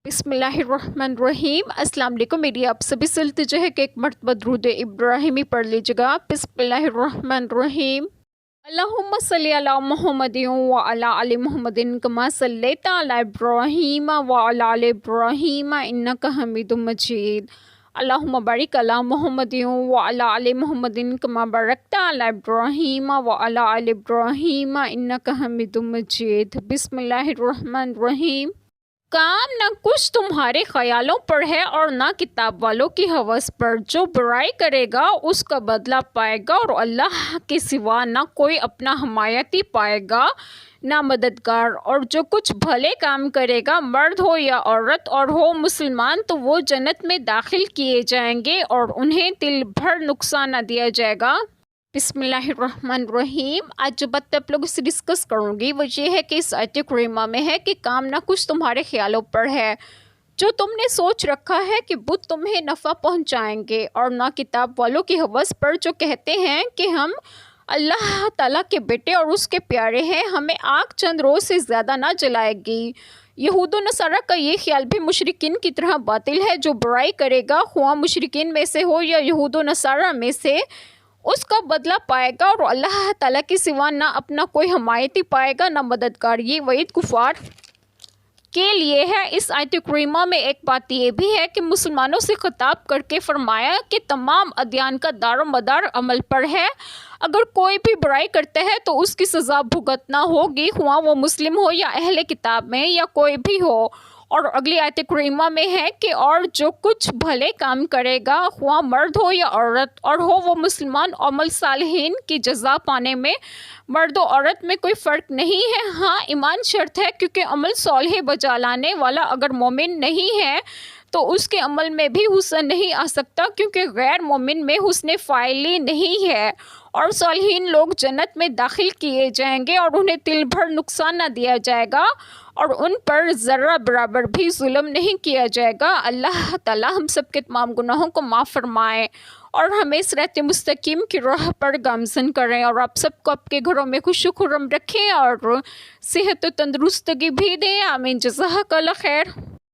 بسم اللہ الرحمن الرحیم۔ السلام علیکم۔ میری آپ سبھی سے التجا ہے کہ ایک مرتبہ درود ابراہیمی پڑھ لیجیے گا۔ بسم اللہ الرحمن الرحیم۔ اللہم صلی علی محمد وعلی آل محمد کما صلیت علی ابراہیم وعلی آل ابراہیم انک حمید مجید۔ اللہم بارک علی محمد وعلی آل محمد کما بارکت علی ابراہیم وعلی آل ابراہیم انک حمید مجید۔ بسم اللہ الرحمن الرحیم۔ کام نہ کچھ تمہارے خیالوں پر ہے اور نہ کتاب والوں کی ہوس پر۔ جو برائی کرے گا اس کا بدلہ پائے گا اور اللہ کے سوا نہ کوئی اپنا حمایتی پائے گا نہ مددگار۔ اور جو کچھ بھلے کام کرے گا، مرد ہو یا عورت اور ہو مسلمان، تو وہ جنت میں داخل کیے جائیں گے اور انہیں تل بھر نقصان نہ دیا جائے گا۔ بسم اللہ الرحمن الرحیم۔ آج جو بات آپ لوگوں سے ڈسکس کروں گی وہ یہ ہے کہ اس آیت کریمہ میں ہے کہ کام نہ کچھ تمہارے خیالوں پر ہے۔ جو تم نے سوچ رکھا ہے کہ بت تمہیں نفع پہنچائیں گے، اور نہ کتاب والوں کی ہوس پر جو کہتے ہیں کہ ہم اللہ تعالیٰ کے بیٹے اور اس کے پیارے ہیں، ہمیں آگ چند روز سے زیادہ نہ جلائے گی۔ یہود و نصارہ کا یہ خیال بھی مشرکین کی طرح باطل ہے۔ جو برائی کرے گا، خواہ مشرکین میں سے ہو یا یہود و نصارہ میں سے، اس کا بدلہ پائے گا اور اللہ تعالیٰ کے سوا نہ اپنا کوئی حمایتی پائے گا نہ مددگار۔ یہ وعید کفار کے لیے ہے۔ اس آیت کریمہ میں ایک بات یہ بھی ہے کہ مسلمانوں سے خطاب کر کے فرمایا کہ تمام ادیان کا دار و مدار عمل پر ہے۔ اگر کوئی بھی برائی کرتا ہے تو اس کی سزا بھگتنا ہوگی، خواہ وہ مسلم ہو یا اہل کتاب میں یا کوئی بھی ہو۔ اور اگلی آیت کریمہ میں ہے کہ اور جو کچھ بھلے کام کرے گا، خواہ مرد ہو یا عورت اور ہو وہ مسلمان، عمل صالحین کی جزا پانے میں مرد و عورت میں کوئی فرق نہیں ہے۔ ہاں، ایمان شرط ہے، کیونکہ عمل صالح بجا لانے والا اگر مومن نہیں ہے تو اس کے عمل میں بھی حسن نہیں آ سکتا، کیونکہ غیر مومن میں حسن فاعلی نہیں ہے۔ اور صالحین لوگ جنت میں داخل کیے جائیں گے اور انہیں تل بھر نقصان نہ دیا جائے گا اور ان پر ذرہ برابر بھی ظلم نہیں کیا جائے گا۔ اللہ تعالیٰ ہم سب کے تمام گناہوں کو معاف فرمائے اور ہمیں صراط مستقیم کی راہ پر گامزن کریں، اور آپ سب کو آپ کے گھروں میں خوش و خرم رکھیں اور صحت و تندرستگی بھی دیں۔ آمین۔ جزاک اللہ خیر۔